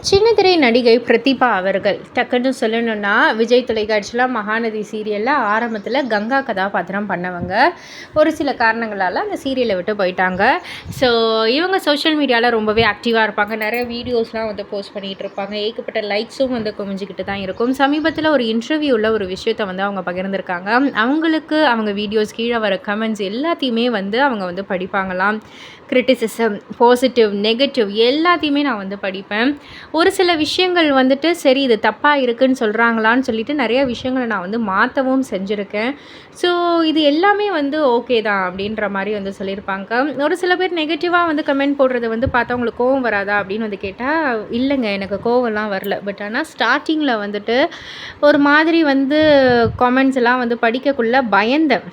சின்னத்திரை நடிகை பிரதீபா அவர்கள் டக்குன்னு சொல்லணும்னா விஜய் தொலைக்காட்சியில் மகாநதி சீரியலில் ஆரம்பத்தில் கங்கா கதாபாத்திரம் பண்ணவங்க ஒரு சில காரணங்களால் அந்த சீரியலை விட்டு போயிட்டாங்க. ஸோ இவங்க சோஷியல் மீடியாவில் ரொம்பவே ஆக்டிவாக இருப்பாங்க. நிறைய வீடியோஸ்லாம் வந்து போஸ்ட் பண்ணிகிட்டு இருப்பாங்க. ஏகப்பட்ட லைக்ஸும் வந்து குமிஞ்சிக்கிட்டு தான் இருக்கும். சமீபத்தில் ஒரு இன்டர்வியூவில் ஒரு விஷயத்தை வந்து அவங்க பகிர்ந்திருக்காங்க. அவங்களுக்கு அவங்க வீடியோஸ் கீழே வர கமெண்ட்ஸ் எல்லாத்தையுமே வந்து அவங்க வந்து படிப்பாங்களாம். கிரிட்டிசிசம், பாசிட்டிவ், நெகட்டிவ் எல்லாத்தையுமே நான் வந்து படிப்பேன். ஒரு சில விஷயங்கள் வந்துட்டு சரி இது தப்பாக இருக்குதுன்னு சொல்கிறாங்களான்னு சொல்லிட்டு நிறைய விஷயங்களை நான் வந்து மாற்றவும் செஞ்சுருக்கேன். ஸோ இது எல்லாமே வந்து ஓகே தான் அப்படின்ற மாதிரி வந்து சொல்லியிருப்பாங்க. ஒரு சில பேர் நெகட்டிவாக வந்து கமெண்ட் போடுறது வந்து பார்த்தா உங்களுக்கு கோவம் வராதா அப்படின்னு வந்து கேட்டால் இல்லைங்க, எனக்கு கோவம்லாம் வரல. பட் ஆனால் ஸ்டார்டிங்கில் வந்துட்டு ஒரு மாதிரி வந்து காமெண்ட்ஸ் எல்லாம் வந்து படிக்கக்குள்ளே பயந்தேன்.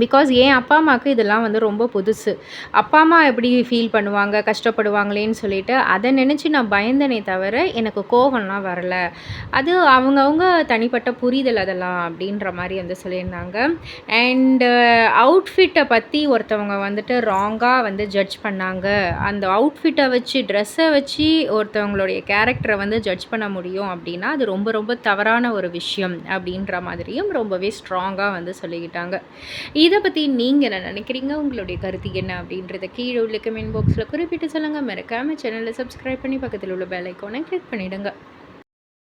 பிகாஸ் என் அப்பா அம்மாவுக்கு இதெல்லாம் வந்து ரொம்ப புதுசு. அப்பா அம்மா எப்படி ஃபீல் பண்ணுவாங்க, கஷ்டப்படுவாங்களேன்னு சொல்லிட்டு அதை நினச்சி நான் பயந்தனே தவிர எனக்கு கோவம்லாம் வரல. அது அவங்கவுங்க தனிப்பட்ட புரிதல் அதெல்லாம் அப்படின்ற மாதிரி வந்து சொல்லியிருந்தாங்க. அண்டு அவுட்ஃபிட்டை பற்றி ஒருத்தவங்க வந்துட்டு ராங்காக வந்து ஜட்ஜ் பண்ணாங்க. அந்த அவுட்ஃபிட்டை வச்சு, ட்ரெஸ்ஸை வச்சு ஒருத்தவங்களுடைய கேரக்டரை வந்து ஜட்ஜ் பண்ண முடியும் அப்படின்னா அது ரொம்ப ரொம்ப தவறான ஒரு விஷயம் அப்படின்ற மாதிரியும் ரொம்பவே ஸ்ட்ராங்காக வந்து சொல்லிக்கிட்டாங்க. இதை பற்றி நீங்கள் என்ன நினைக்கிறீங்க? உங்களுடைய கருத்து என்ன அப்படின்றத கீழே உள்ள கமெண்ட் பாக்ஸில் குறிப்பிட்டு சொல்லுங்கள். மறக்காமல் சேனலை சப்ஸ்கிரைப் பண்ணி பக்கத்தில் உள்ள பெல் ஐக்கானை கிளிக் பண்ணிவிடுங்க.